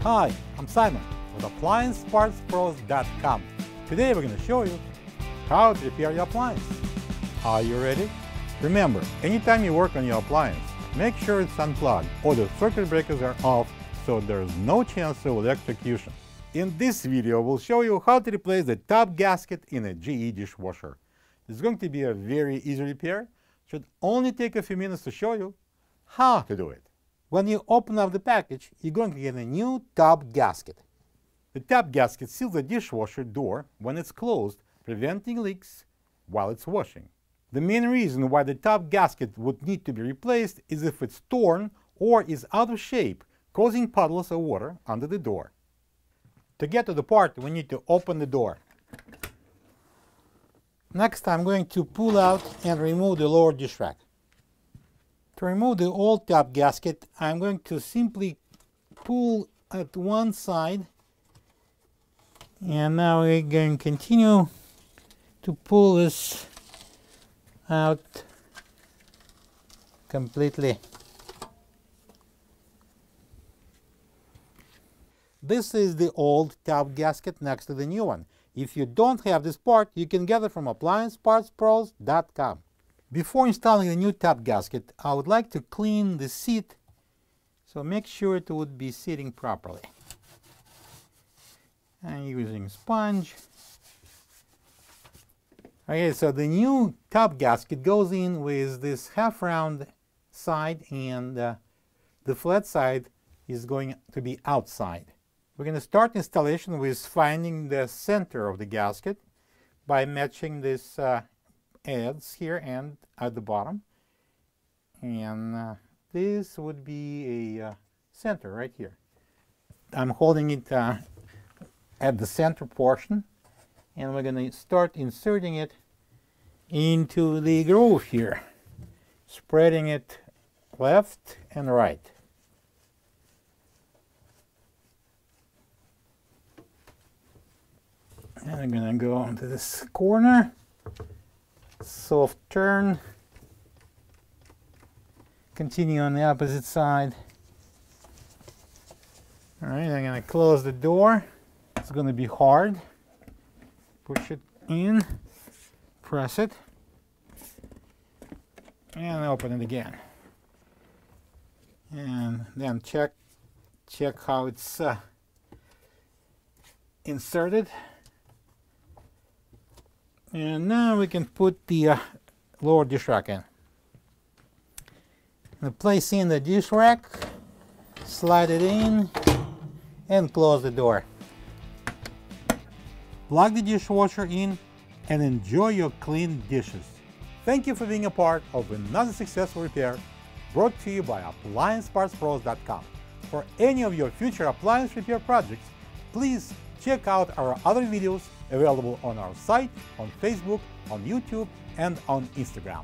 Hi, I'm Simon with AppliancePartsPros.com. Today we're going to show you how to repair your appliance. Are you ready? Remember, anytime you work on your appliance, make sure it's unplugged or the circuit breakers are off so there's no chance of electrocution. In this video, we'll show you how to replace the tub gasket in a GE dishwasher. It's going to be a very easy repair. Should only take a few minutes to show you how to do it. When you open up the package, you're going to get a new tub gasket. The tub gasket seals the dishwasher door when it's closed, preventing leaks while it's washing. The main reason why the tub gasket would need to be replaced is if it's torn or is out of shape, causing puddles of water under the door. To get to the part, we need to open the door. Next, I'm going to pull out and remove the lower dish rack. To remove the old tub gasket, I'm going to simply pull at one side, and now we're going to continue to pull this out completely. This is the old tub gasket next to the new one. If you don't have this part, you can get it from AppliancePartsPros.com. Before installing the new tub gasket, I would like to clean the seat, so make sure it would be sitting properly. I'm using a sponge. Okay, so the new tub gasket goes in with this half-round side, and the flat side is going to be outside. We're going to start installation with finding the center of the gasket by matching this ends here and at the bottom, and this would be a center right here. I'm holding it at the center portion, and we're going to start inserting it into the groove here, spreading it left and right. And I'm going to go onto this corner, soft turn, continue on the opposite side. All right, I'm going to close the door. It's going to be hard. Push it in, press it, and open it again. And then check how it's inserted. And now we can put the lower dish rack in. Place in the dish rack, slide it in, and close the door. Plug the dishwasher in and enjoy your clean dishes. Thank you for being a part of another successful repair brought to you by AppliancePartsPros.com. For any of your future appliance repair projects, please check out our other videos available on our site, on Facebook, on YouTube, and on Instagram.